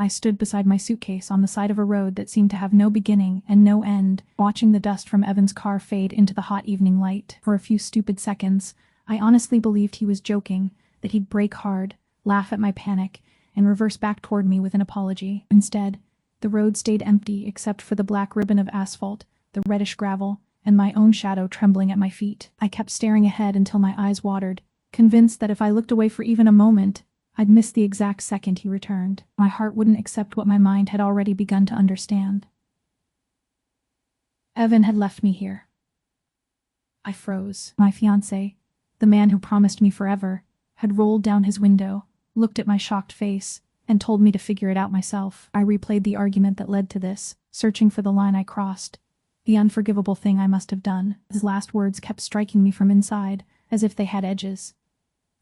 I stood beside my suitcase on the side of a road that seemed to have no beginning and no end, watching the dust from Evan's car fade into the hot evening light. For a few stupid seconds, I honestly believed he was joking, that he'd brake hard, laugh at my panic, and reverse back toward me with an apology. Instead, the road stayed empty except for the black ribbon of asphalt, the reddish gravel, and my own shadow trembling at my feet. I kept staring ahead until my eyes watered, convinced that if I looked away for even a moment, I'd miss the exact second he returned. My heart wouldn't accept what my mind had already begun to understand. Evan had left me here. I froze. My fiancé, the man who promised me forever, had rolled down his window, looked at my shocked face, and told me to figure it out myself. I replayed the argument that led to this, searching for the line I crossed, the unforgivable thing I must have done. His last words kept striking me from inside, as if they had edges.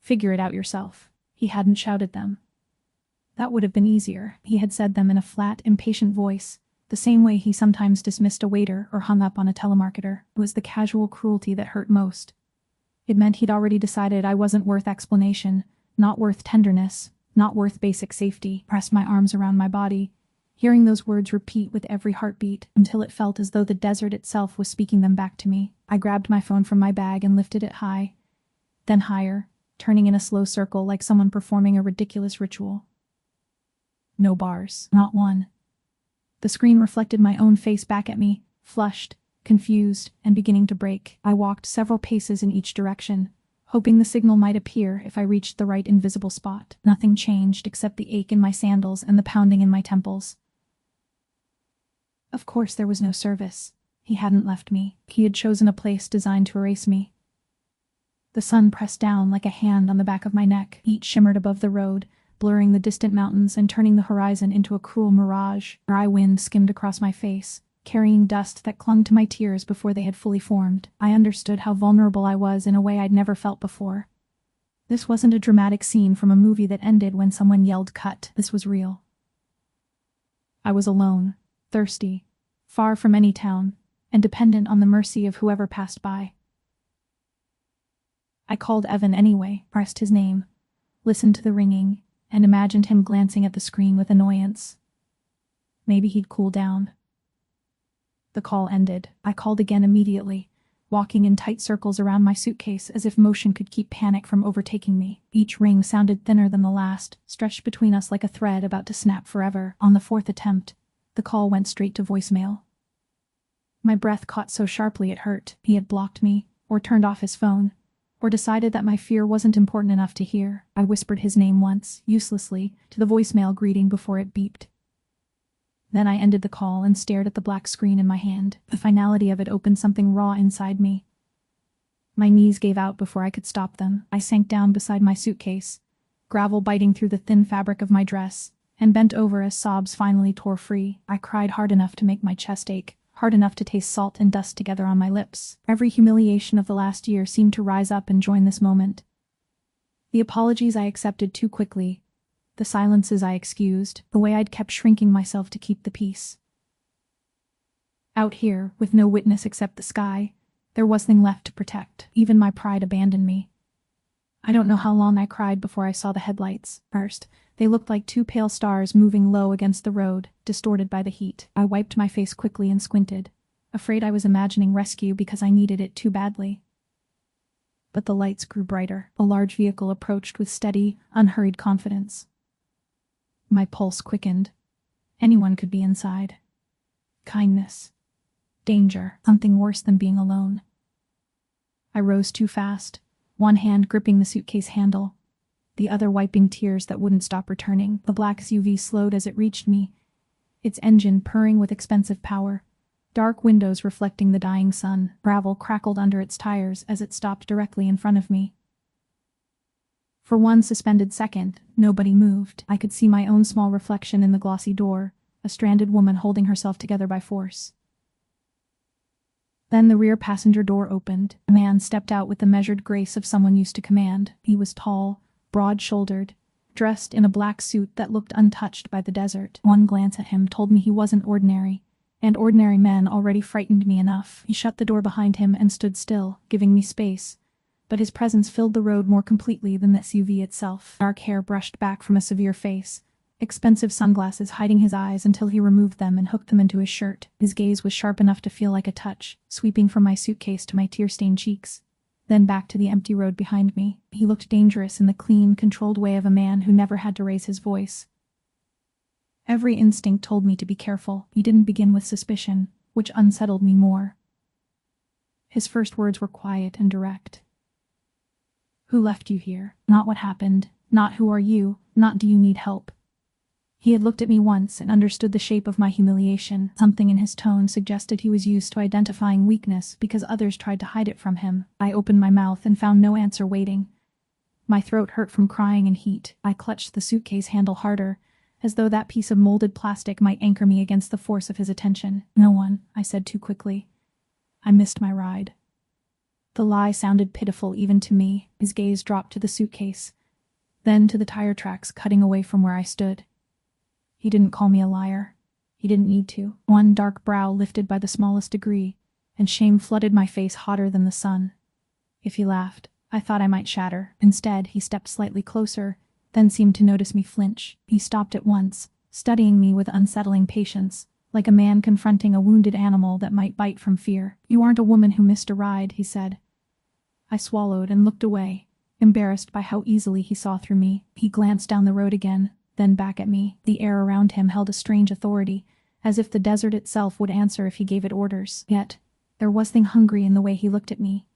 Figure it out yourself. He hadn't shouted them. That would have been easier. He had said them in a flat, impatient voice, the same way he sometimes dismissed a waiter or hung up on a telemarketer. It was the casual cruelty that hurt most. It meant he'd already decided I wasn't worth explanation, not worth tenderness, not worth basic safety. Pressed my arms around my body, hearing those words repeat with every heartbeat until it felt as though the desert itself was speaking them back to me. I grabbed my phone from my bag and lifted it high, then higher, turning in a slow circle like someone performing a ridiculous ritual. No bars. Not one. The screen reflected my own face back at me, flushed, confused, and beginning to break. I walked several paces in each direction, hoping the signal might appear if I reached the right invisible spot. Nothing changed except the ache in my sandals and the pounding in my temples. Of course there was no service. He hadn't left me. He had chosen a place designed to erase me. The sun pressed down like a hand on the back of my neck. Heat shimmered above the road, blurring the distant mountains and turning the horizon into a cruel mirage. Dry wind skimmed across my face, carrying dust that clung to my tears before they had fully formed. I understood how vulnerable I was in a way I'd never felt before. This wasn't a dramatic scene from a movie that ended when someone yelled cut. This was real. I was alone, thirsty, far from any town, and dependent on the mercy of whoever passed by. I called Evan anyway, pressed his name, listened to the ringing, and imagined him glancing at the screen with annoyance. Maybe he'd cool down. The call ended. I called again immediately, walking in tight circles around my suitcase as if motion could keep panic from overtaking me. Each ring sounded thinner than the last, stretched between us like a thread about to snap forever. On the fourth attempt, the call went straight to voicemail. My breath caught so sharply it hurt. He had blocked me, or turned off his phone, or decided that my fear wasn't important enough to hear. I whispered his name once, uselessly, to the voicemail greeting before it beeped. Then I ended the call and stared at the black screen in my hand. The finality of it opened something raw inside me. My knees gave out before I could stop them. I sank down beside my suitcase, gravel biting through the thin fabric of my dress, and bent over as sobs finally tore free. I cried hard enough to make my chest ache, hard enough to taste salt and dust together on my lips. Every humiliation of the last year seemed to rise up and join this moment. The apologies I accepted too quickly, the silences I excused, the way I'd kept shrinking myself to keep the peace. Out here, with no witness except the sky, there was nothing left to protect. Even my pride abandoned me. I don't know how long I cried before I saw the headlights. First, they looked like two pale stars moving low against the road, distorted by the heat. I wiped my face quickly and squinted, afraid I was imagining rescue because I needed it too badly. But the lights grew brighter. A large vehicle approached with steady, unhurried confidence. My pulse quickened. Anyone could be inside. Kindness. Danger. Something worse than being alone. I rose too fast, one hand gripping the suitcase handle, the other wiping tears that wouldn't stop returning. The black SUV slowed as it reached me, its engine purring with expensive power, dark windows reflecting the dying sun. Gravel crackled under its tires as it stopped directly in front of me. For one suspended second, nobody moved. I could see my own small reflection in the glossy door, a stranded woman holding herself together by force. Then the rear passenger door opened. A man stepped out with the measured grace of someone used to command. He was tall, broad-shouldered, dressed in a black suit that looked untouched by the desert. One glance at him told me he wasn't ordinary, and ordinary men already frightened me enough. He shut the door behind him and stood still, giving me space, but his presence filled the road more completely than the SUV itself. Dark hair brushed back from a severe face, expensive sunglasses hiding his eyes until he removed them and hooked them into his shirt. His gaze was sharp enough to feel like a touch, sweeping from my suitcase to my tear-stained cheeks. Then back to the empty road behind me. He looked dangerous in the clean, controlled way of a man who never had to raise his voice. Every instinct told me to be careful. He didn't begin with suspicion, which unsettled me more. His first words were quiet and direct. "Who left you here? Not what happened. Not who are you. Not do you need help." He had looked at me once and understood the shape of my humiliation. Something in his tone suggested he was used to identifying weakness because others tried to hide it from him. I opened my mouth and found no answer waiting. My throat hurt from crying and heat. I clutched the suitcase handle harder, as though that piece of molded plastic might anchor me against the force of his attention. "No one," I said too quickly. "I missed my ride." The lie sounded pitiful even to me. His gaze dropped to the suitcase, then to the tire tracks cutting away from where I stood. He didn't call me a liar. He didn't need to. One dark brow lifted by the smallest degree, and shame flooded my face hotter than the sun. If he laughed, I thought I might shatter. Instead, he stepped slightly closer, then seemed to notice me flinch. He stopped at once, studying me with unsettling patience, like a man confronting a wounded animal that might bite from fear. "You aren't a woman who missed a ride," he said. I swallowed and looked away, embarrassed by how easily he saw through me. He glanced down the road again, then back at me. The air around him held a strange authority, as if the desert itself would answer if he gave it orders. Yet, there was something hungry in the way he looked at me.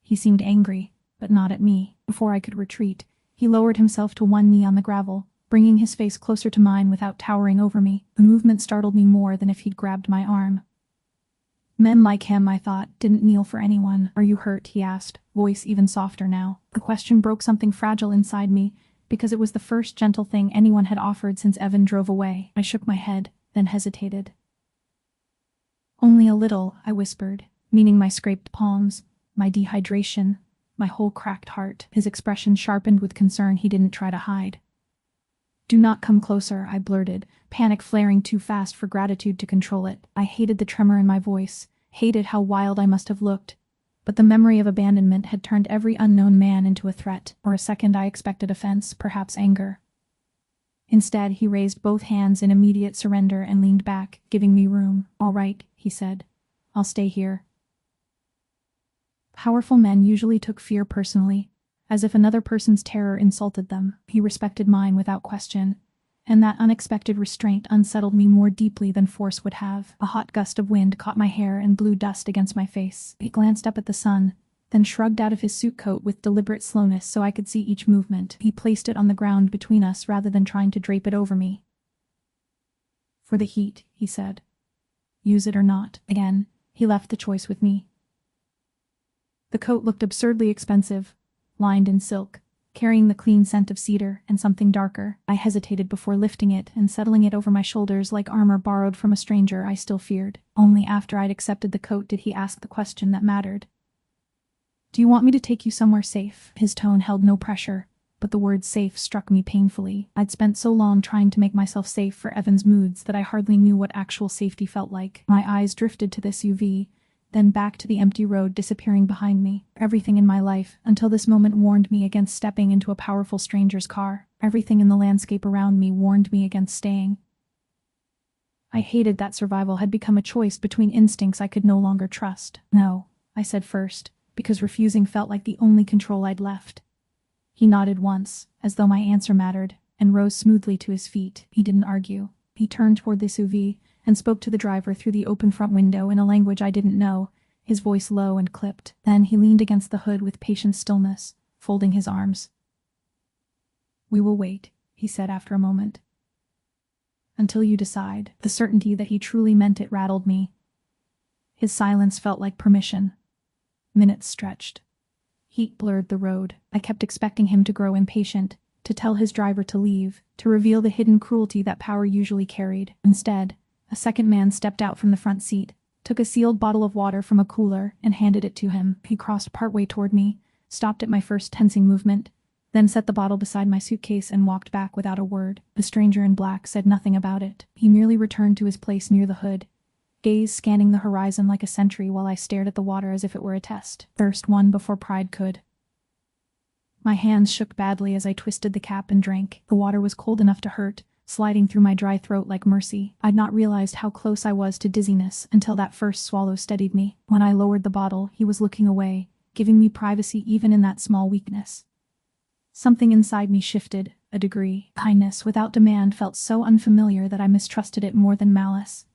He seemed angry, but not at me. Before I could retreat, he lowered himself to one knee on the gravel, bringing his face closer to mine without towering over me. The movement startled me more than if he'd grabbed my arm. Men like him, I thought, didn't kneel for anyone. "Are you hurt?" he asked, voice even softer now. The question broke something fragile inside me, because it was the first gentle thing anyone had offered since Evan drove away. I shook my head, then hesitated. "Only a little," I whispered, meaning my scraped palms, my dehydration, my whole cracked heart. His expression sharpened with concern he didn't try to hide. "Do not come closer," I blurted, panic flaring too fast for gratitude to control it. I hated the tremor in my voice, hated how wild I must have looked. But the memory of abandonment had turned every unknown man into a threat. For a second I expected offense, perhaps anger. Instead, he raised both hands in immediate surrender and leaned back, giving me room. "All right," he said. "I'll stay here." Powerful men usually took fear personally, as if another person's terror insulted them. He respected mine without question, and that unexpected restraint unsettled me more deeply than force would have. A hot gust of wind caught my hair and blew dust against my face. He glanced up at the sun, then shrugged out of his suit coat with deliberate slowness so I could see each movement. He placed it on the ground between us rather than trying to drape it over me. "For the heat," he said. "Use it or not." Again, he left the choice with me. The coat looked absurdly expensive, lined in silk, carrying the clean scent of cedar and something darker. I hesitated before lifting it and settling it over my shoulders like armor borrowed from a stranger I still feared. Only after I'd accepted the coat did he ask the question that mattered. "Do you want me to take you somewhere safe?" His tone held no pressure, but the word safe struck me painfully. I'd spent so long trying to make myself safe for Evan's moods that I hardly knew what actual safety felt like. My eyes drifted to the SUV, then back to the empty road disappearing behind me. Everything in my life, until this moment, warned me against stepping into a powerful stranger's car. Everything in the landscape around me warned me against staying. I hated that survival had become a choice between instincts I could no longer trust. "No," I said first, because refusing felt like the only control I'd left. He nodded once, as though my answer mattered, and rose smoothly to his feet. He didn't argue. He turned toward the SUV and spoke to the driver through the open front window in a language I didn't know, his voice low and clipped. Then he leaned against the hood with patient stillness, folding his arms. "We will wait," he said after a moment. "Until you decide." The certainty that he truly meant it rattled me. His silence felt like permission. Minutes stretched. Heat blurred the road. I kept expecting him to grow impatient, to tell his driver to leave, to reveal the hidden cruelty that power usually carried. Instead, a second man stepped out from the front seat, took a sealed bottle of water from a cooler, and handed it to him. He crossed partway toward me, stopped at my first tensing movement, then set the bottle beside my suitcase and walked back without a word. The stranger in black said nothing about it. He merely returned to his place near the hood, gaze scanning the horizon like a sentry while I stared at the water as if it were a test. Thirst won before pride could. My hands shook badly as I twisted the cap and drank. The water was cold enough to hurt, sliding through my dry throat like mercy. I'd not realized how close I was to dizziness until that first swallow steadied me. When I lowered the bottle, he was looking away, giving me privacy even in that small weakness. Something inside me shifted, a degree. Kindness without demand felt so unfamiliar that I mistrusted it more than malice.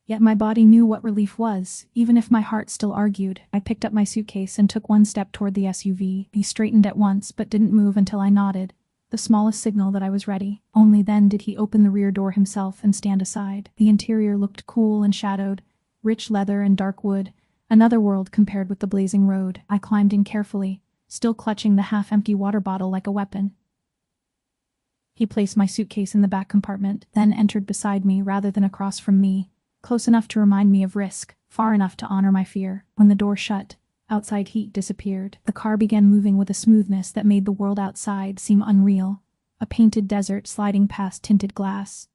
Yet my body knew what relief was, even if my heart still argued. I picked up my suitcase and took one step toward the SUV. He straightened at once but didn't move until I nodded, the smallest signal that I was ready. Only then did he open the rear door himself and stand aside. The interior looked cool and shadowed, rich leather and dark wood, another world compared with the blazing road. I climbed in carefully, still clutching the half-empty water bottle like a weapon. He placed my suitcase in the back compartment, then entered beside me rather than across from me, close enough to remind me of risk, far enough to honor my fear. When the door shut, outside heat disappeared. The car began moving with a smoothness that made the world outside seem unreal, a painted desert sliding past tinted glass.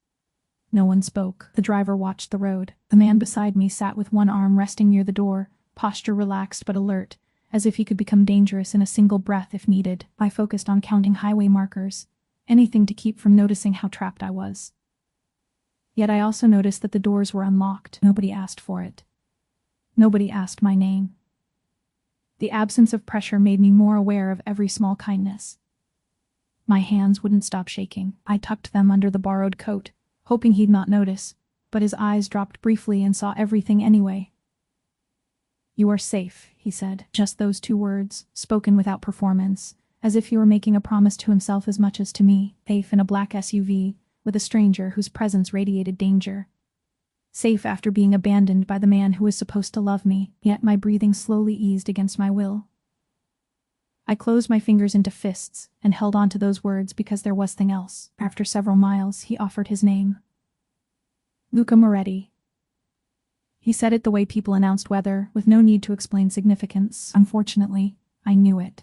No one spoke. The driver watched the road. The man beside me sat with one arm resting near the door, posture relaxed but alert, as if he could become dangerous in a single breath if needed. I focused on counting highway markers, anything to keep from noticing how trapped I was. Yet I also noticed that the doors were unlocked. Nobody asked for it. Nobody asked my name. The absence of pressure made me more aware of every small kindness. My hands wouldn't stop shaking. I tucked them under the borrowed coat, hoping he'd not notice, but his eyes dropped briefly and saw everything anyway. "You are safe," he said. Just those two words, spoken without performance, as if he were making a promise to himself as much as to me. Safe in a black SUV, with a stranger whose presence radiated danger. Safe after being abandoned by the man who was supposed to love me, yet my breathing slowly eased against my will. I closed my fingers into fists and held on to those words because there was nothing else. After several miles, he offered his name. Luca Moretti. He said it the way people announced weather, with no need to explain significance. Unfortunately, I knew it.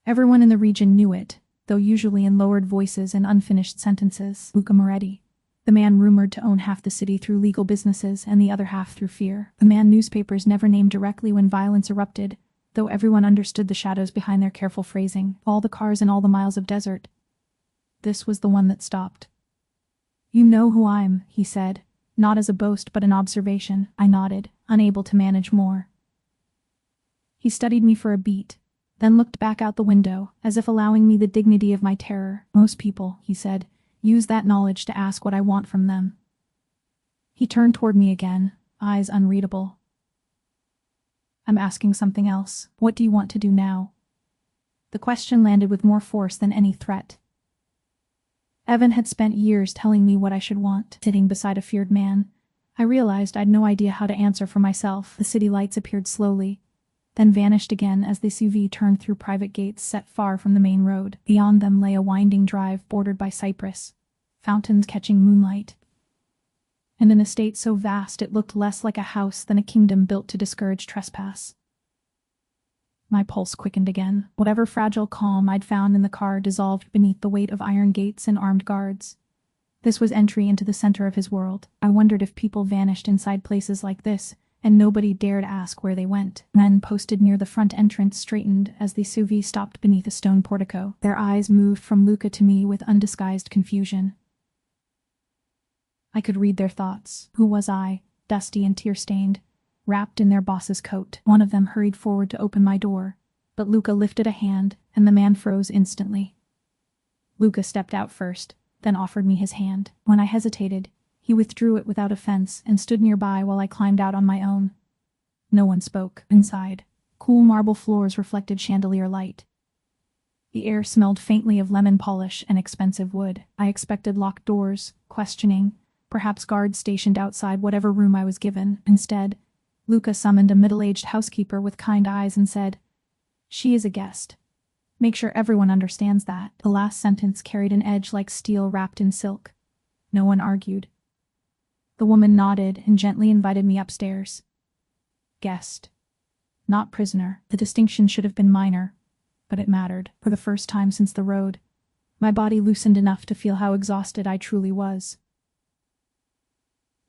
Everyone in the region knew it, though usually in lowered voices and unfinished sentences. Luca Moretti, the man rumored to own half the city through legal businesses and the other half through fear. The man newspapers never named directly when violence erupted, though everyone understood the shadows behind their careful phrasing. All the cars and all the miles of desert. This was the one that stopped. "You know who I'm," he said, not as a boast but an observation. I nodded, unable to manage more. He studied me for a beat, then looked back out the window, as if allowing me the dignity of my terror. "Most people," he said, "use that knowledge to ask what I want from them." He turned toward me again, eyes unreadable. "I'm asking something else. What do you want to do now?" The question landed with more force than any threat. Evan had spent years telling me what I should want. Sitting beside a feared man, I realized I'd no idea how to answer for myself. The city lights appeared slowly, then vanished again as the SUV turned through private gates set far from the main road. Beyond them lay a winding drive bordered by cypress, fountains catching moonlight, and an estate so vast it looked less like a house than a kingdom built to discourage trespass. My pulse quickened again. Whatever fragile calm I'd found in the car dissolved beneath the weight of iron gates and armed guards. This was entry into the center of his world. I wondered if people vanished inside places like this, and nobody dared ask where they went. Men posted near the front entrance straightened as the SUV stopped beneath a stone portico. Their eyes moved from Luca to me with undisguised confusion. I could read their thoughts. Who was I, dusty and tear-stained, wrapped in their boss's coat? One of them hurried forward to open my door, but Luca lifted a hand, and the man froze instantly. Luca stepped out first, then offered me his hand. When I hesitated, he withdrew it without offense and stood nearby while I climbed out on my own. No one spoke. Inside, cool marble floors reflected chandelier light. The air smelled faintly of lemon polish and expensive wood. I expected locked doors, questioning, perhaps guards stationed outside whatever room I was given. Instead, Luca summoned a middle-aged housekeeper with kind eyes and said, "She is a guest. Make sure everyone understands that." The last sentence carried an edge like steel wrapped in silk. No one argued. The woman nodded and gently invited me upstairs. Guest. Not prisoner. The distinction should have been minor, but it mattered. For the first time since the road, my body loosened enough to feel how exhausted I truly was.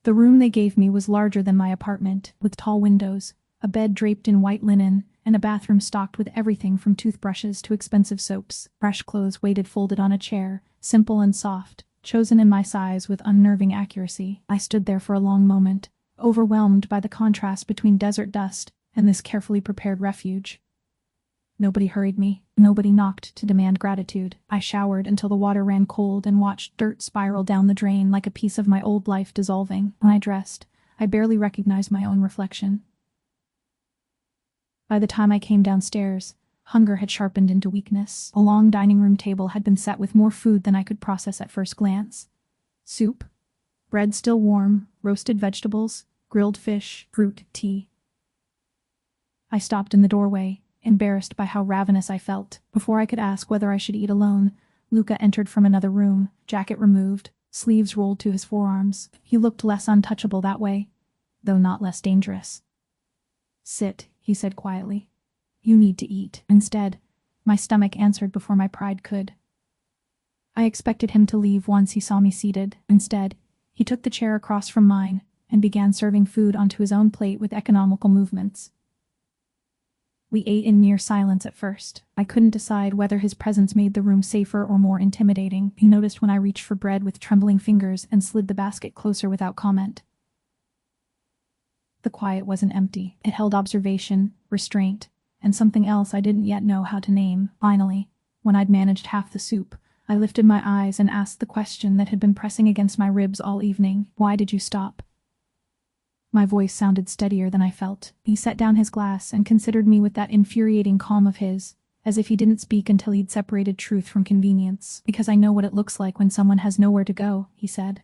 The room they gave me was larger than my apartment, with tall windows, a bed draped in white linen, and a bathroom stocked with everything from toothbrushes to expensive soaps. Fresh clothes waited folded on a chair, simple and soft, chosen in my size with unnerving accuracy. I stood there for a long moment, overwhelmed by the contrast between desert dust and this carefully prepared refuge. Nobody hurried me. Nobody knocked to demand gratitude. I showered until the water ran cold and watched dirt spiral down the drain like a piece of my old life dissolving. When I dressed, I barely recognized my own reflection. By the time I came downstairs, hunger had sharpened into weakness. A long dining room table had been set with more food than I could process at first glance. Soup, bread still warm, roasted vegetables, grilled fish, fruit, tea. I stopped in the doorway, embarrassed by how ravenous I felt. Before I could ask whether I should eat alone, Luca entered from another room, jacket removed, sleeves rolled to his forearms. He looked less untouchable that way, though not less dangerous. "Sit," he said quietly. "You need to eat." Instead, my stomach answered before my pride could. I expected him to leave once he saw me seated. Instead, he took the chair across from mine and began serving food onto his own plate with economical movements. We ate in near silence at first. I couldn't decide whether his presence made the room safer or more intimidating. He noticed when I reached for bread with trembling fingers and slid the basket closer without comment. The quiet wasn't empty. It held observation, restraint, and something else I didn't yet know how to name. Finally, when I'd managed half the soup, I lifted my eyes and asked the question that had been pressing against my ribs all evening. "Why did you stop?" My voice sounded steadier than I felt. He set down his glass and considered me with that infuriating calm of his, as if he didn't speak until he'd separated truth from convenience. "Because I know what it looks like when someone has nowhere to go," he said.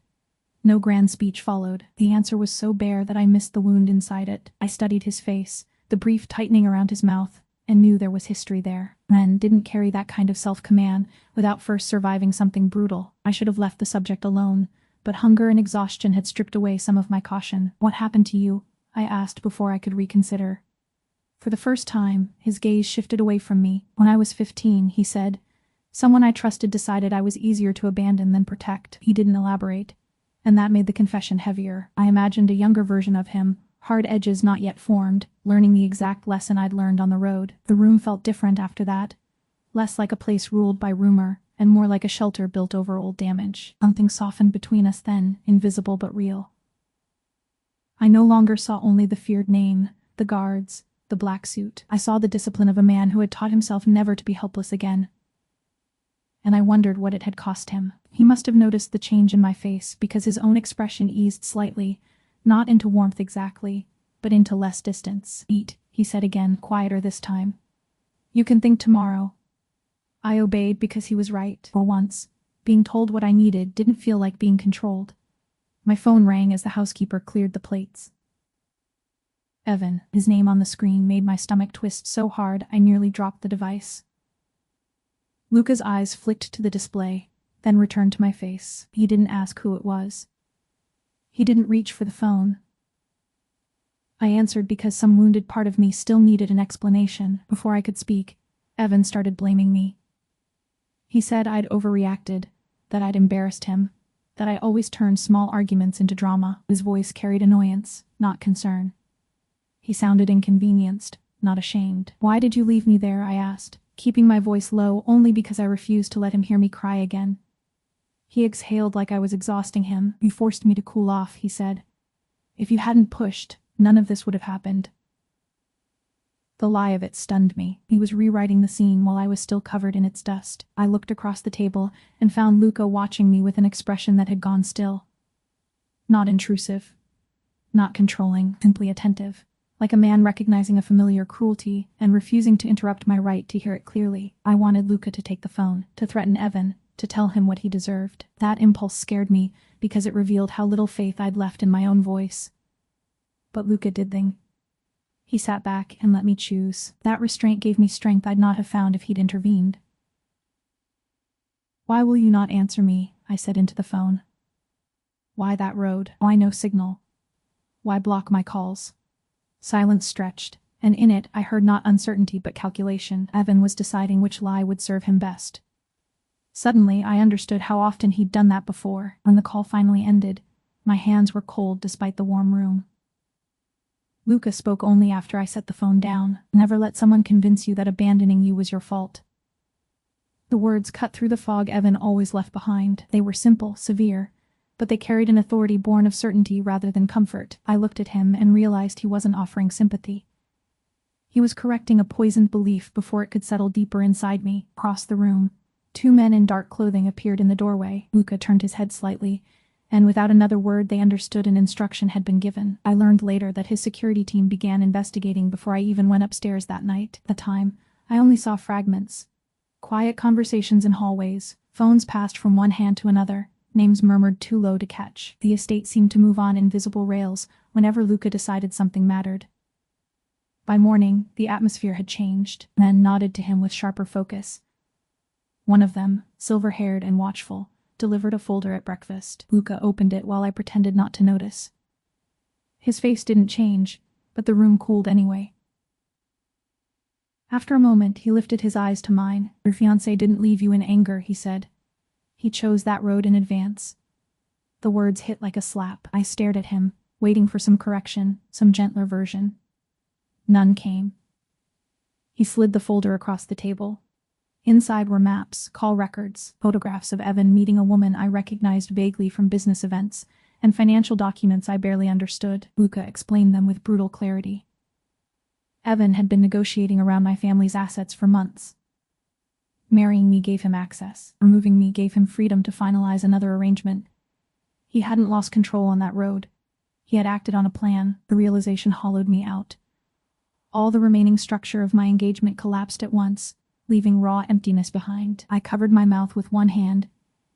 No grand speech followed. The answer was so bare that I missed the wound inside it. I studied his face, the brief tightening around his mouth, and knew there was history there. Men didn't carry that kind of self-command without first surviving something brutal. I should have left the subject alone, but hunger and exhaustion had stripped away some of my caution. "What happened to you?" I asked before I could reconsider. For the first time, his gaze shifted away from me. "When I was 15, he said. "Someone I trusted decided I was easier to abandon than protect." He didn't elaborate, and that made the confession heavier. I imagined a younger version of him, hard edges not yet formed, learning the exact lesson I'd learned on the road. The room felt different after that, less like a place ruled by rumor, and more like a shelter built over old damage. Something softened between us then, invisible but real. I no longer saw only the feared name, the guards, the black suit. I saw the discipline of a man who had taught himself never to be helpless again. And I wondered what it had cost him. He must have noticed the change in my face, because his own expression eased slightly, not into warmth exactly, but into less distance. "Eat," he said again, quieter this time. "You can think tomorrow." I obeyed because he was right. For once, being told what I needed didn't feel like being controlled. My phone rang as the housekeeper cleared the plates. Evan, his name on the screen made my stomach twist so hard I nearly dropped the device. Luca's eyes flicked to the display, then returned to my face. He didn't ask who it was. He didn't reach for the phone. I answered because some wounded part of me still needed an explanation. Before I could speak, Evan started blaming me. He said I'd overreacted, that I'd embarrassed him, that I always turned small arguments into drama. His voice carried annoyance, not concern. He sounded inconvenienced, not ashamed. "Why did you leave me there?" I asked, keeping my voice low only because I refused to let him hear me cry again. He exhaled like I was exhausting him. "You forced me to cool off," he said. "If you hadn't pushed, none of this would have happened." The lie of it stunned me. He was rewriting the scene while I was still covered in its dust. I looked across the table and found Luca watching me with an expression that had gone still. Not intrusive. Not controlling, simply attentive. Like a man recognizing a familiar cruelty and refusing to interrupt my right to hear it clearly. I wanted Luca to take the phone, to threaten Evan, to tell him what he deserved. That impulse scared me because it revealed how little faith I'd left in my own voice. But Luca did thing. He sat back and let me choose. That restraint gave me strength I'd not have found if he'd intervened. "Why will you not answer me?" I said into the phone. "Why that road? Why no signal? Why block my calls?" Silence stretched, and in it I heard not uncertainty but calculation. Evan was deciding which lie would serve him best. Suddenly I understood how often he'd done that before. When the call finally ended, my hands were cold despite the warm room. Luca spoke only after I set the phone down. Never let someone convince you that abandoning you was your fault. The words cut through the fog Evan always left behind. They were simple, severe, but they carried an authority born of certainty rather than comfort. I looked at him and realized he wasn't offering sympathy. He was correcting a poisoned belief before it could settle deeper inside me. Across the room, two men in dark clothing appeared in the doorway. Luca turned his head slightly, and without another word they understood an instruction had been given. I learned later that his security team began investigating before I even went upstairs that night. At the time, I only saw fragments. Quiet conversations in hallways, phones passed from one hand to another, names murmured too low to catch. The estate seemed to move on invisible rails whenever Luca decided something mattered. By morning, the atmosphere had changed. Men nodded to him with sharper focus. One of them, silver-haired and watchful, delivered a folder at breakfast. Luca opened it while I pretended not to notice. His face didn't change, but the room cooled anyway. After a moment, he lifted his eyes to mine. "Your fiancé didn't leave you in anger," he said. "He chose that road in advance." The words hit like a slap. I stared at him, waiting for some correction, some gentler version. None came. He slid the folder across the table. Inside were maps, call records, photographs of Evan meeting a woman I recognized vaguely from business events, and financial documents I barely understood. Luca explained them with brutal clarity. Evan had been negotiating around my family's assets for months. Marrying me gave him access. Removing me gave him freedom to finalize another arrangement. He hadn't lost control on that road. He had acted on a plan. The realization hollowed me out. All the remaining structure of my engagement collapsed at once, leaving raw emptiness behind. I covered my mouth with one hand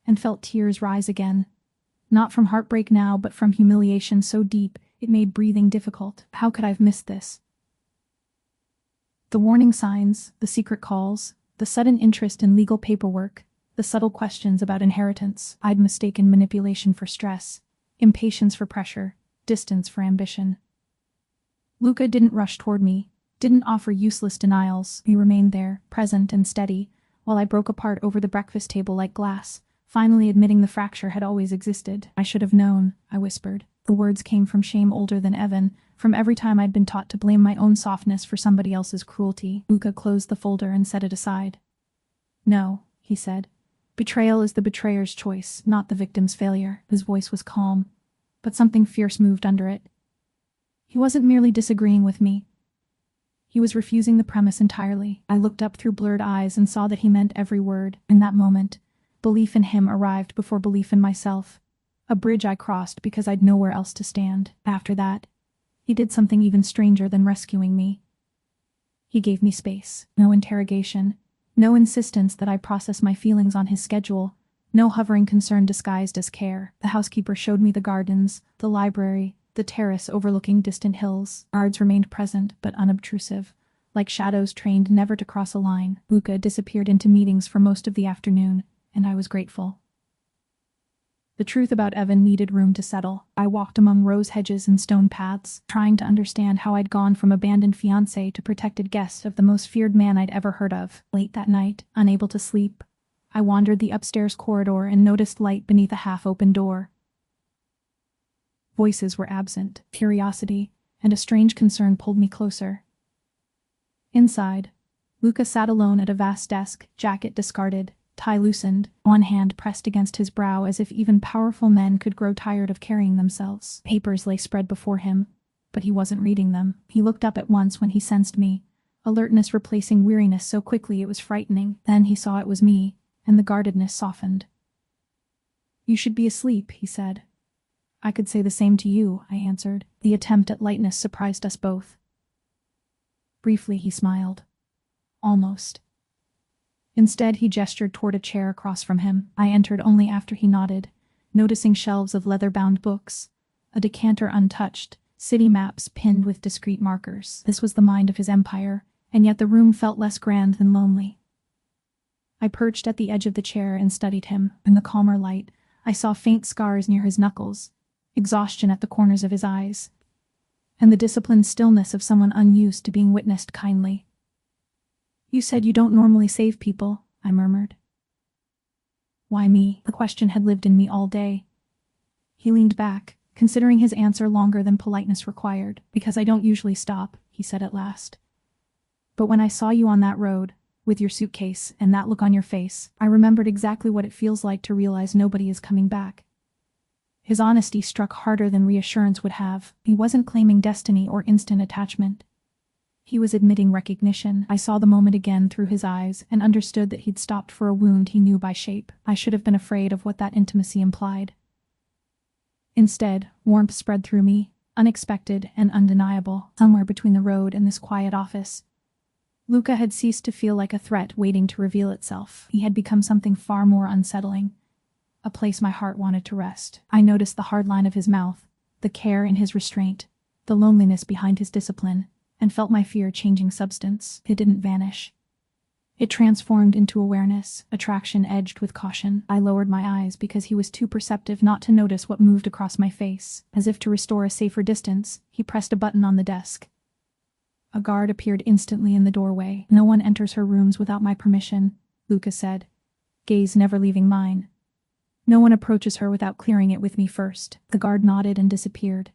and felt tears rise again. Not from heartbreak now, but from humiliation so deep it made breathing difficult. How could I have missed this? The warning signs, the secret calls, the sudden interest in legal paperwork, the subtle questions about inheritance. I'd mistaken manipulation for stress, impatience for pressure, distance for ambition. Luca didn't rush toward me, didn't offer useless denials. He remained there, present and steady, while I broke apart over the breakfast table like glass, finally admitting the fracture had always existed. "I should have known," I whispered. The words came from shame older than Evan, from every time I'd been taught to blame my own softness for somebody else's cruelty. Luca closed the folder and set it aside. "No," he said. "Betrayal is the betrayer's choice, not the victim's failure." His voice was calm, but something fierce moved under it. He wasn't merely disagreeing with me. He was refusing the premise entirely. I looked up through blurred eyes and saw that he meant every word. In that moment, belief in him arrived before belief in myself. A bridge I crossed because I'd nowhere else to stand. After that, he did something even stranger than rescuing me. He gave me space. No interrogation. No insistence that I process my feelings on his schedule. No hovering concern disguised as care. The housekeeper showed me the gardens, the library, the terrace overlooking distant hills. Guards remained present, but unobtrusive, like shadows trained never to cross a line. Luca disappeared into meetings for most of the afternoon, and I was grateful. The truth about Evan needed room to settle. I walked among rose hedges and stone paths, trying to understand how I'd gone from abandoned fiancé to protected guest of the most feared man I'd ever heard of. Late that night, unable to sleep, I wandered the upstairs corridor and noticed light beneath a half-open door. Voices were absent. Curiosity and a strange concern pulled me closer. Inside, Luca sat alone at a vast desk, jacket discarded, tie loosened, one hand pressed against his brow as if even powerful men could grow tired of carrying themselves. Papers lay spread before him, but he wasn't reading them. He looked up at once when he sensed me, alertness replacing weariness so quickly it was frightening. Then he saw it was me, and the guardedness softened. "You should be asleep," he said. "I could say the same to you," I answered. The attempt at lightness surprised us both. Briefly he smiled. Almost. Instead he gestured toward a chair across from him. I entered only after he nodded, noticing shelves of leather-bound books, a decanter untouched, city maps pinned with discreet markers. This was the mind of his empire, and yet the room felt less grand than lonely. I perched at the edge of the chair and studied him. In the calmer light, I saw faint scars near his knuckles, exhaustion at the corners of his eyes, and the disciplined stillness of someone unused to being witnessed kindly. "You said you don't normally save people," I murmured. "Why me?" The question had lived in me all day. He leaned back, considering his answer longer than politeness required. Because I don't usually stop, he said at last. But when I saw you on that road, with your suitcase and that look on your face, I remembered exactly what it feels like to realize nobody is coming back. His honesty struck harder than reassurance would have. He wasn't claiming destiny or instant attachment. He was admitting recognition. I saw the moment again through his eyes and understood that he'd stopped for a wound he knew by shape. I should have been afraid of what that intimacy implied. Instead, warmth spread through me, unexpected and undeniable, somewhere between the road and this quiet office. Luca had ceased to feel like a threat waiting to reveal itself. He had become something far more unsettling. A place my heart wanted to rest. I noticed the hard line of his mouth, the care in his restraint, the loneliness behind his discipline, and felt my fear changing substance. It didn't vanish. It transformed into awareness, attraction edged with caution. I lowered my eyes because he was too perceptive not to notice what moved across my face. As if to restore a safer distance, he pressed a button on the desk. A guard appeared instantly in the doorway. "No one enters her rooms without my permission," Luca said, gaze never leaving mine. "No one approaches her without clearing it with me first." The guard nodded and disappeared.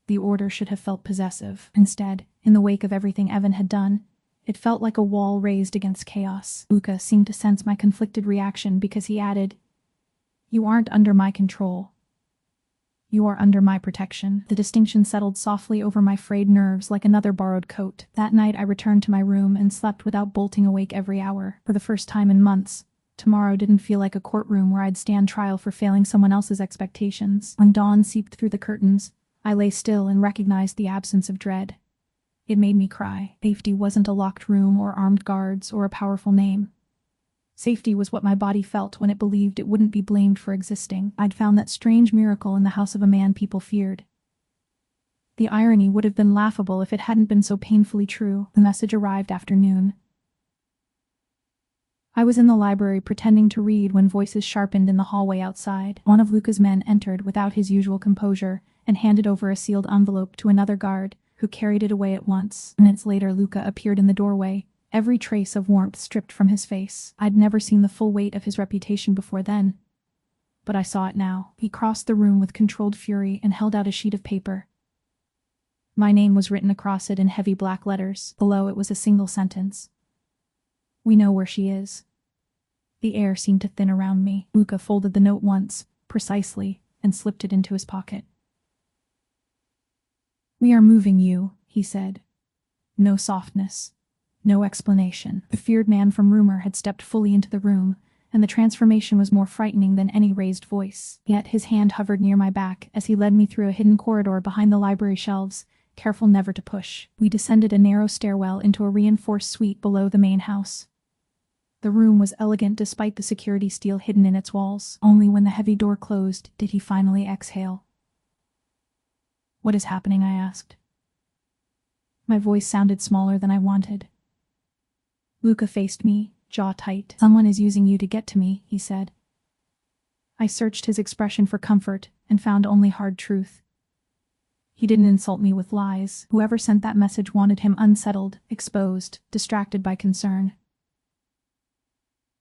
The order should have felt possessive. Instead, in the wake of everything Evan had done, it felt like a wall raised against chaos. Luca seemed to sense my conflicted reaction because he added, "You aren't under my control. You are under my protection." The distinction settled softly over my frayed nerves like another borrowed coat. That night I returned to my room and slept without bolting awake every hour. For the first time in months, tomorrow didn't feel like a courtroom where I'd stand trial for failing someone else's expectations. When dawn seeped through the curtains, I lay still and recognized the absence of dread. It made me cry. Safety wasn't a locked room or armed guards or a powerful name. Safety was what my body felt when it believed it wouldn't be blamed for existing. I'd found that strange miracle in the house of a man people feared. The irony would have been laughable if it hadn't been so painfully true. The message arrived after noon. I was in the library pretending to read when voices sharpened in the hallway outside. One of Luca's men entered without his usual composure and handed over a sealed envelope to another guard, who carried it away at once. Minutes later, Luca appeared in the doorway, every trace of warmth stripped from his face. I'd never seen the full weight of his reputation before then, but I saw it now. He crossed the room with controlled fury and held out a sheet of paper. My name was written across it in heavy black letters. Below it was a single sentence. "We know where she is." The air seemed to thin around me. Luca folded the note once, precisely, and slipped it into his pocket. "We are moving you," he said. No softness. No explanation. The feared man from rumor had stepped fully into the room, and the transformation was more frightening than any raised voice. Yet his hand hovered near my back as he led me through a hidden corridor behind the library shelves, careful never to push. We descended a narrow stairwell into a reinforced suite below the main house. The room was elegant despite the security steel hidden in its walls. Only when the heavy door closed did he finally exhale. "What is happening?" I asked. My voice sounded smaller than I wanted. Luca faced me, jaw tight. "Someone is using you to get to me," he said. I searched his expression for comfort and found only hard truth. He didn't insult me with lies. Whoever sent that message wanted him unsettled, exposed, distracted by concern.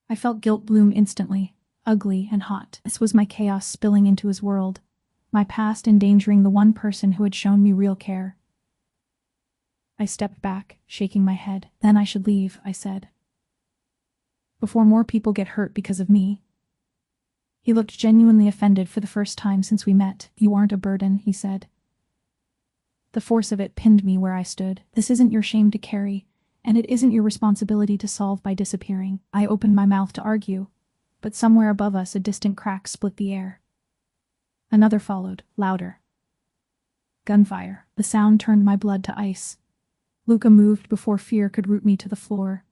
I felt guilt bloom instantly, ugly and hot. This was my chaos spilling into his world, my past endangering the one person who had shown me real care. I stepped back, shaking my head. "Then I should leave," I said. "Before more people get hurt because of me." He looked genuinely offended for the first time since we met. "You aren't a burden," he said. The force of it pinned me where I stood. "This isn't your shame to carry, and it isn't your responsibility to solve by disappearing." I opened my mouth to argue, but somewhere above us a distant crack split the air. Another followed, louder. Gunfire. The sound turned my blood to ice. Luca moved before fear could root me to the floor.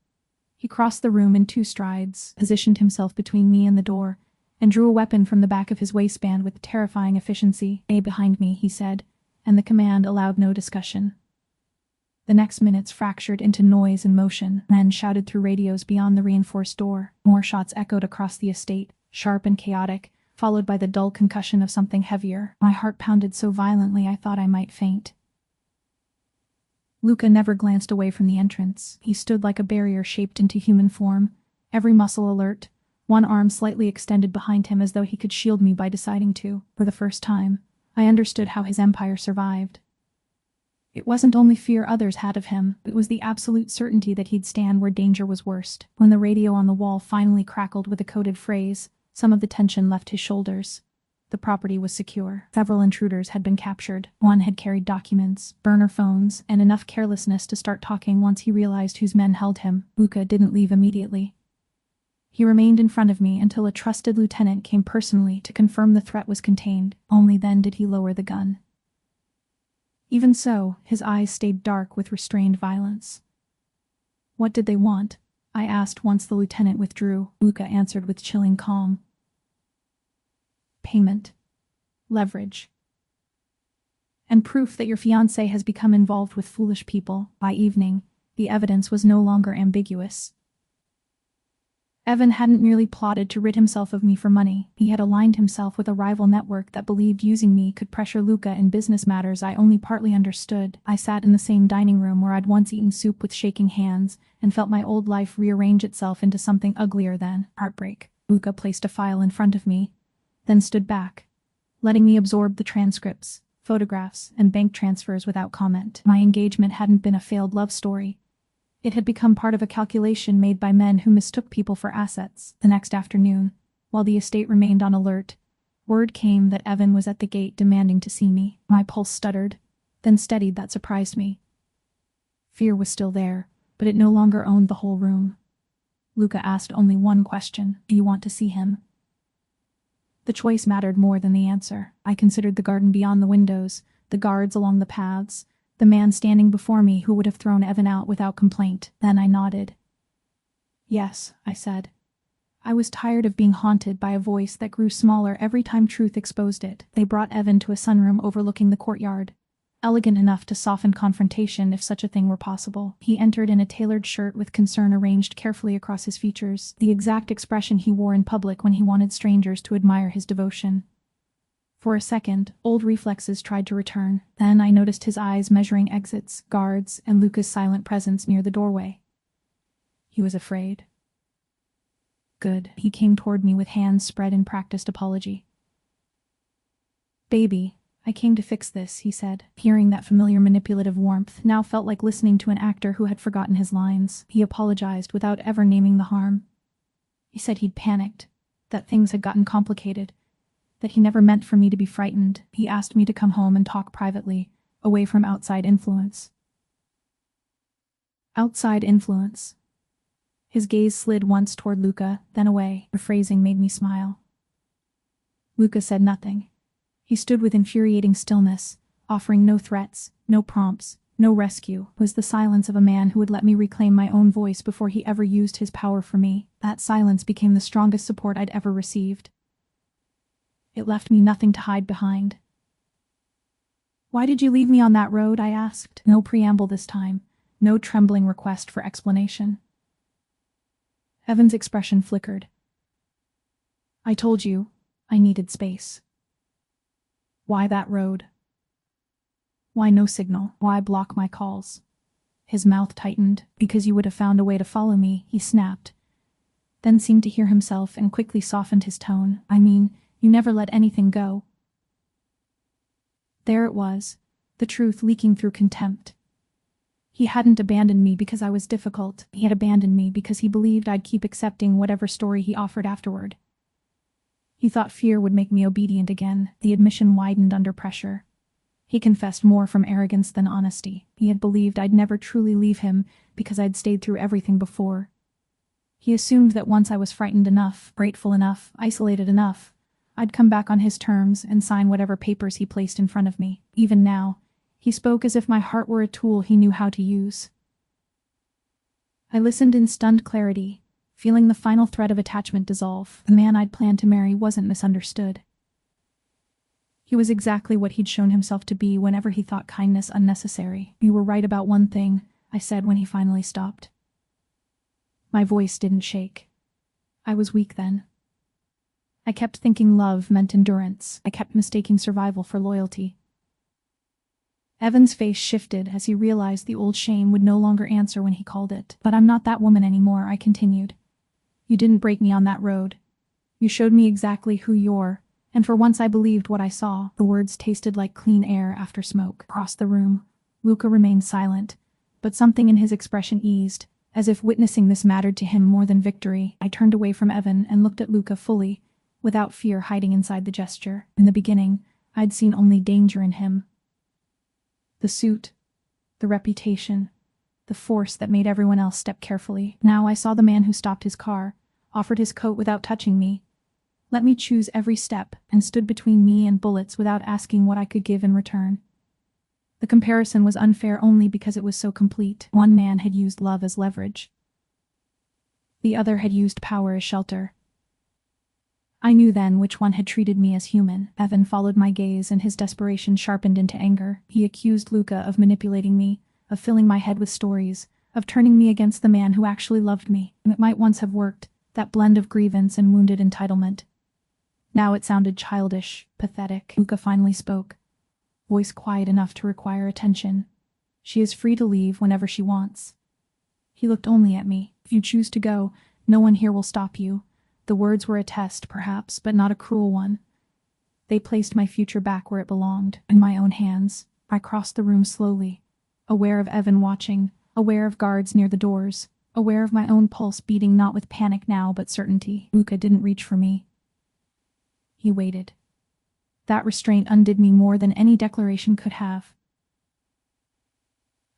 He crossed the room in 2 strides, positioned himself between me and the door, and drew a weapon from the back of his waistband with terrifying efficiency. "Stay behind me," he said, and the command allowed no discussion. The next minutes fractured into noise and motion. Men shouted through radios beyond the reinforced door. More shots echoed across the estate, sharp and chaotic, followed by the dull concussion of something heavier. My heart pounded so violently I thought I might faint. Luca never glanced away from the entrance. He stood like a barrier shaped into human form, every muscle alert, one arm slightly extended behind him as though he could shield me by deciding to. For the first time, I understood how his empire survived. It wasn't only fear others had of him, it was the absolute certainty that he'd stand where danger was worst. When the radio on the wall finally crackled with a coded phrase, some of the tension left his shoulders. The property was secure. Several intruders had been captured. One had carried documents, burner phones, and enough carelessness to start talking once he realized whose men held him. Luca didn't leave immediately. He remained in front of me until a trusted lieutenant came personally to confirm the threat was contained. Only then did he lower the gun. Even so, his eyes stayed dark with restrained violence. What did they want? I asked once the lieutenant withdrew. Luca answered with chilling calm. Payment. Leverage. And proof that your fiancé has become involved with foolish people. By evening, the evidence was no longer ambiguous. Evan hadn't merely plotted to rid himself of me for money, he had aligned himself with a rival network that believed using me could pressure Luca in business matters I only partly understood. I sat in the same dining room where I'd once eaten soup with shaking hands, and felt my old life rearrange itself into something uglier than heartbreak. Luca placed a file in front of me, then stood back, letting me absorb the transcripts, photographs, and bank transfers without comment. My engagement hadn't been a failed love story. It had become part of a calculation made by men who mistook people for assets. The next afternoon, while the estate remained on alert, word came that Evan was at the gate demanding to see me. My pulse stuttered, then steadied. That surprised me. Fear was still there, but it no longer owned the whole room. Luca asked only one question: do you want to see him? The choice mattered more than the answer. I considered the garden beyond the windows, the guards along the paths, the man standing before me who would have thrown Evan out without complaint. Then I nodded. Yes, I said. I was tired of being haunted by a voice that grew smaller every time truth exposed it. They brought Evan to a sunroom overlooking the courtyard, elegant enough to soften confrontation if such a thing were possible. He entered in a tailored shirt with concern arranged carefully across his features, the exact expression he wore in public when he wanted strangers to admire his devotion. For a second, old reflexes tried to return. Then I noticed his eyes measuring exits, guards, and Luca's silent presence near the doorway. He was afraid. Good. He came toward me with hands spread in practiced apology. Baby, I came to fix this, he said. Hearing that familiar manipulative warmth now felt like listening to an actor who had forgotten his lines. He apologized without ever naming the harm. He said he'd panicked, that things had gotten complicated, that he never meant for me to be frightened. He asked me to come home and talk privately, away from outside influence. Outside influence. His gaze slid once toward Luca, then away. The phrasing made me smile. Luca said nothing. He stood with infuriating stillness, offering no threats, no prompts, no rescue. It was the silence of a man who would let me reclaim my own voice before he ever used his power for me. That silence became the strongest support I'd ever received. It left me nothing to hide behind. Why did you leave me on that road? I asked. No preamble this time, no trembling request for explanation. Evan's expression flickered. I told you, I needed space. Why that road? Why no signal? Why block my calls? His mouth tightened. Because you would have found a way to follow me, he snapped. Then seemed to hear himself and quickly softened his tone. I mean, you never let anything go. There it was, the truth leaking through contempt. He hadn't abandoned me because I was difficult. He had abandoned me because he believed I'd keep accepting whatever story he offered afterward. He thought fear would make me obedient again. The admission widened under pressure. He confessed more from arrogance than honesty. He had believed I'd never truly leave him because I'd stayed through everything before. He assumed that once I was frightened enough, grateful enough, isolated enough, I'd come back on his terms and sign whatever papers he placed in front of me. Even now, he spoke as if my heart were a tool he knew how to use. I listened in stunned clarity, feeling the final thread of attachment dissolve. The man I'd planned to marry wasn't misunderstood. He was exactly what he'd shown himself to be whenever he thought kindness unnecessary. You were right about one thing, I said when he finally stopped. My voice didn't shake. I was weak then. I kept thinking love meant endurance. I kept mistaking survival for loyalty. Evan's face shifted as he realized the old shame would no longer answer when he called it. But I'm not that woman anymore, I continued. You didn't break me on that road. You showed me exactly who you're And for once I believed what I saw. The words tasted like clean air after smoke. Across the room, Luca remained silent, but something in his expression eased, as if witnessing this mattered to him more than victory. I turned away from Evan and looked at Luca fully, without fear hiding inside the gesture. In the beginning, I'd seen only danger in him. The suit, the reputation, the force that made everyone else step carefully. Now I saw the man who stopped his car, offered his coat without touching me, let me choose every step, and stood between me and bullets without asking what I could give in return. The comparison was unfair only because it was so complete. One man had used love as leverage. The other had used power as shelter. I knew then which one had treated me as human. Evan followed my gaze and his desperation sharpened into anger. He accused Luca of manipulating me, of filling my head with stories, of turning me against the man who actually loved me. It might once have worked, that blend of grievance and wounded entitlement. Now it sounded childish, pathetic. Luca finally spoke, voice quiet enough to require attention. She is free to leave whenever she wants. He looked only at me. If you choose to go, no one here will stop you. The words were a test, perhaps, but not a cruel one. They placed my future back where it belonged, in my own hands. I crossed the room slowly, aware of Evan watching, aware of guards near the doors, aware of my own pulse beating not with panic now but certainty. Luca didn't reach for me. He waited. That restraint undid me more than any declaration could have.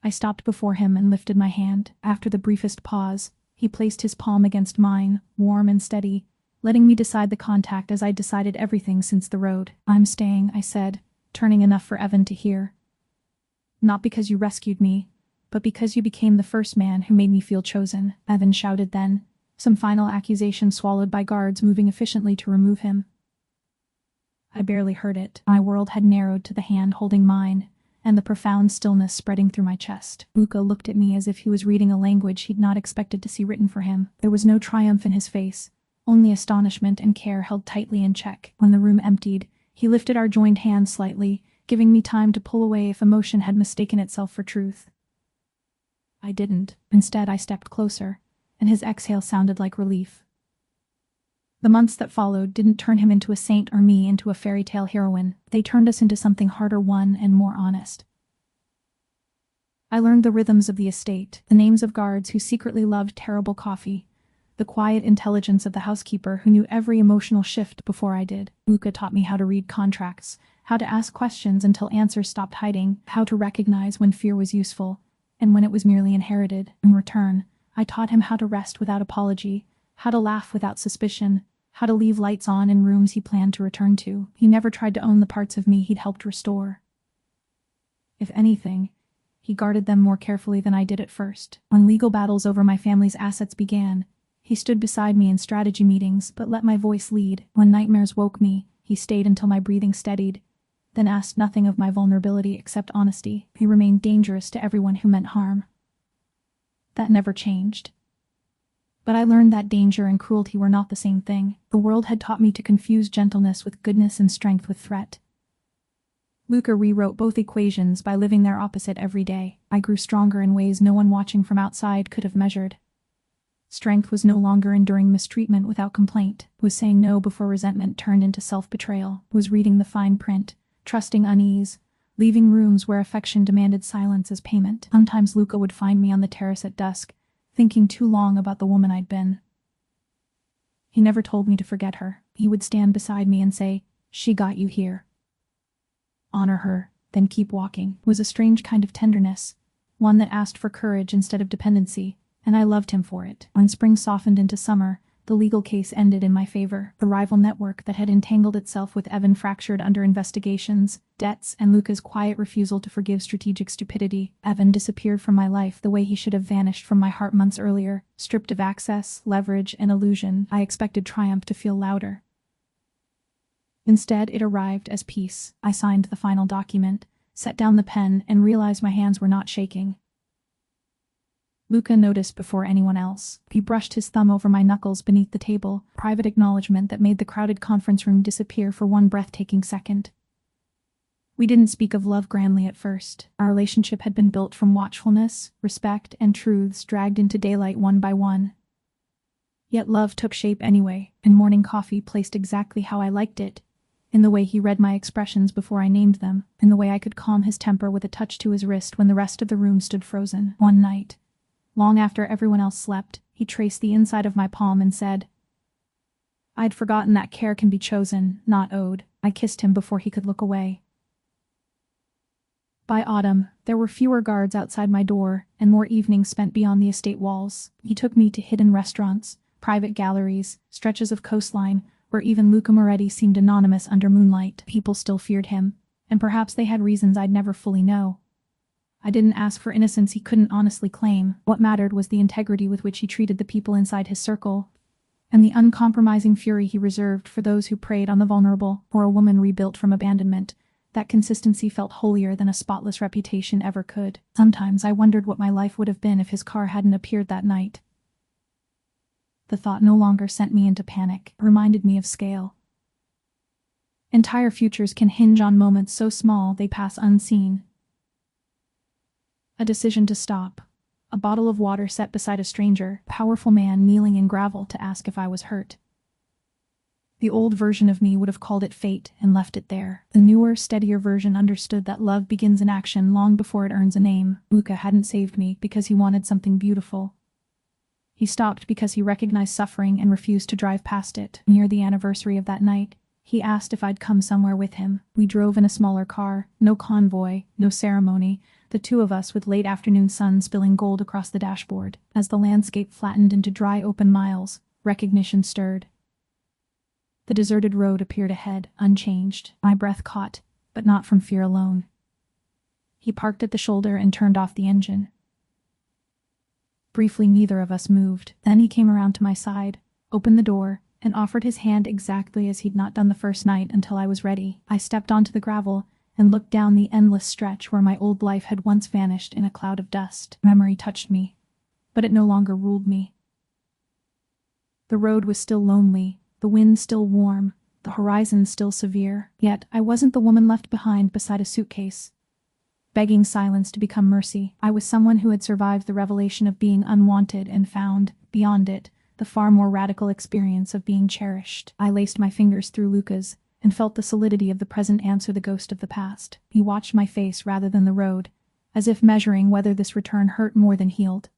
I stopped before him and lifted my hand. After the briefest pause, he placed his palm against mine, warm and steady, letting me decide the contact as I'd decided everything since the road. I'm staying, I said, turning enough for Evan to hear. Not because you rescued me, but because you became the first man who made me feel chosen, Evan shouted then, some final accusation swallowed by guards moving efficiently to remove him. I barely heard it. My world had narrowed to the hand holding mine, and the profound stillness spreading through my chest. Luca looked at me as if he was reading a language he'd not expected to see written for him. There was no triumph in his face, only astonishment and care held tightly in check. When the room emptied, he lifted our joined hands slightly, giving me time to pull away if emotion had mistaken itself for truth. I didn't. Instead, I stepped closer, and his exhale sounded like relief. The months that followed didn't turn him into a saint or me into a fairy tale heroine. They turned us into something harder won and more honest. I learned the rhythms of the estate, the names of guards who secretly loved terrible coffee, the quiet intelligence of the housekeeper who knew every emotional shift before I did. Luca taught me how to read contracts, how to ask questions until answers stopped hiding, how to recognize when fear was useful, and when it was merely inherited. In return, I taught him how to rest without apology, how to laugh without suspicion, how to leave lights on in rooms he planned to return to. He never tried to own the parts of me he'd helped restore. If anything, he guarded them more carefully than I did at first. When legal battles over my family's assets began, he stood beside me in strategy meetings but let my voice lead. When nightmares woke me, he stayed until my breathing steadied, then asked nothing of my vulnerability except honesty. He remained dangerous to everyone who meant harm. That never changed. But I learned that danger and cruelty were not the same thing. The world had taught me to confuse gentleness with goodness and strength with threat. Luca rewrote both equations by living their opposite every day. I grew stronger in ways no one watching from outside could have measured. Strength was no longer enduring mistreatment without complaint, was saying no before resentment turned into self-betrayal, was reading the fine print, trusting unease, leaving rooms where affection demanded silence as payment. Sometimes Luca would find me on the terrace at dusk, thinking too long about the woman I'd been. He never told me to forget her. He would stand beside me and say, "She got you here. Honor her, then keep walking." It was a strange kind of tenderness, one that asked for courage instead of dependency, and I loved him for it. When spring softened into summer, the legal case ended in my favor. The rival network that had entangled itself with Evan fractured under investigations, debts, and Luca's quiet refusal to forgive strategic stupidity. Evan disappeared from my life the way he should have vanished from my heart months earlier, stripped of access, leverage, and illusion. I expected triumph to feel louder. Instead, it arrived as peace. I signed the final document, set down the pen, and realized my hands were not shaking. Luca noticed before anyone else. He brushed his thumb over my knuckles beneath the table, private acknowledgement that made the crowded conference room disappear for one breathtaking second. We didn't speak of love grandly at first. Our relationship had been built from watchfulness, respect, and truths dragged into daylight one by one. Yet love took shape anyway, and morning coffee placed exactly how I liked it, in the way he read my expressions before I named them, in the way I could calm his temper with a touch to his wrist when the rest of the room stood frozen. One night, long after everyone else slept, he traced the inside of my palm and said, "I'd forgotten that care can be chosen, not owed." I kissed him before he could look away. By autumn, there were fewer guards outside my door, and more evenings spent beyond the estate walls. He took me to hidden restaurants, private galleries, stretches of coastline, where even Luca Moretti seemed anonymous under moonlight. People still feared him, and perhaps they had reasons I'd never fully know. I didn't ask for innocence he couldn't honestly claim. What mattered was the integrity with which he treated the people inside his circle, and the uncompromising fury he reserved for those who preyed on the vulnerable, or a woman rebuilt from abandonment. That consistency felt holier than a spotless reputation ever could. Sometimes I wondered what my life would have been if his car hadn't appeared that night. The thought no longer sent me into panic, it reminded me of scale. Entire futures can hinge on moments so small they pass unseen. A decision to stop. A bottle of water set beside a stranger, a powerful man kneeling in gravel to ask if I was hurt. The old version of me would have called it fate and left it there. The newer, steadier version understood that love begins in action long before it earns a name. Luca hadn't saved me because he wanted something beautiful. He stopped because he recognized suffering and refused to drive past it. Near the anniversary of that night, he asked if I'd come somewhere with him. We drove in a smaller car, no convoy, no ceremony, the two of us with late afternoon sun spilling gold across the dashboard. As the landscape flattened into dry open miles, recognition stirred. The deserted road appeared ahead, unchanged. My breath caught, but not from fear alone. He parked at the shoulder and turned off the engine. Briefly, neither of us moved. Then he came around to my side, opened the door, and offered his hand exactly as he'd not done the first night until I was ready. I stepped onto the gravel and looked down the endless stretch where my old life had once vanished in a cloud of dust. Memory touched me, but it no longer ruled me. The road was still lonely, the wind still warm, the horizon still severe. Yet I wasn't the woman left behind beside a suitcase, begging silence to become mercy. I was someone who had survived the revelation of being unwanted and found, beyond it, the far more radical experience of being cherished. I laced my fingers through Luca's and felt the solidity of the present answer the ghost of the past. He watched my face rather than the road, as if measuring whether this return hurt more than healed.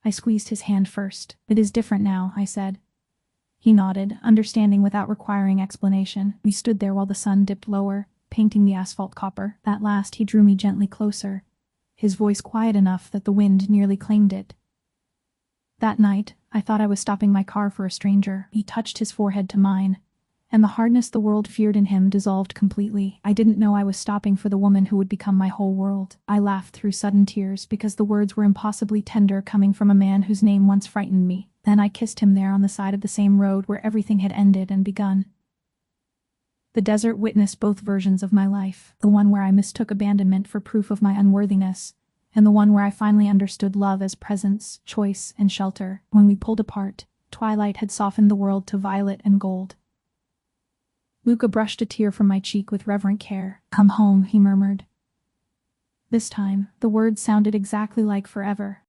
I squeezed his hand first. "It is different now," I said. He nodded, understanding without requiring explanation. We stood there while the sun dipped lower, painting the asphalt copper. At last he drew me gently closer, his voice quiet enough that the wind nearly claimed it. That night, I thought I was stopping my car for a stranger. He touched his forehead to mine, and the hardness the world feared in him dissolved completely. I didn't know I was stopping for the woman who would become my whole world. I laughed through sudden tears because the words were impossibly tender coming from a man whose name once frightened me. Then I kissed him there on the side of the same road where everything had ended and begun. The desert witnessed both versions of my life, the one where I mistook abandonment for proof of my unworthiness, and the one where I finally understood love as presence, choice, and shelter. When we pulled apart, twilight had softened the world to violet and gold. Luca brushed a tear from my cheek with reverent care. "Come home," he murmured. This time, the words sounded exactly like forever.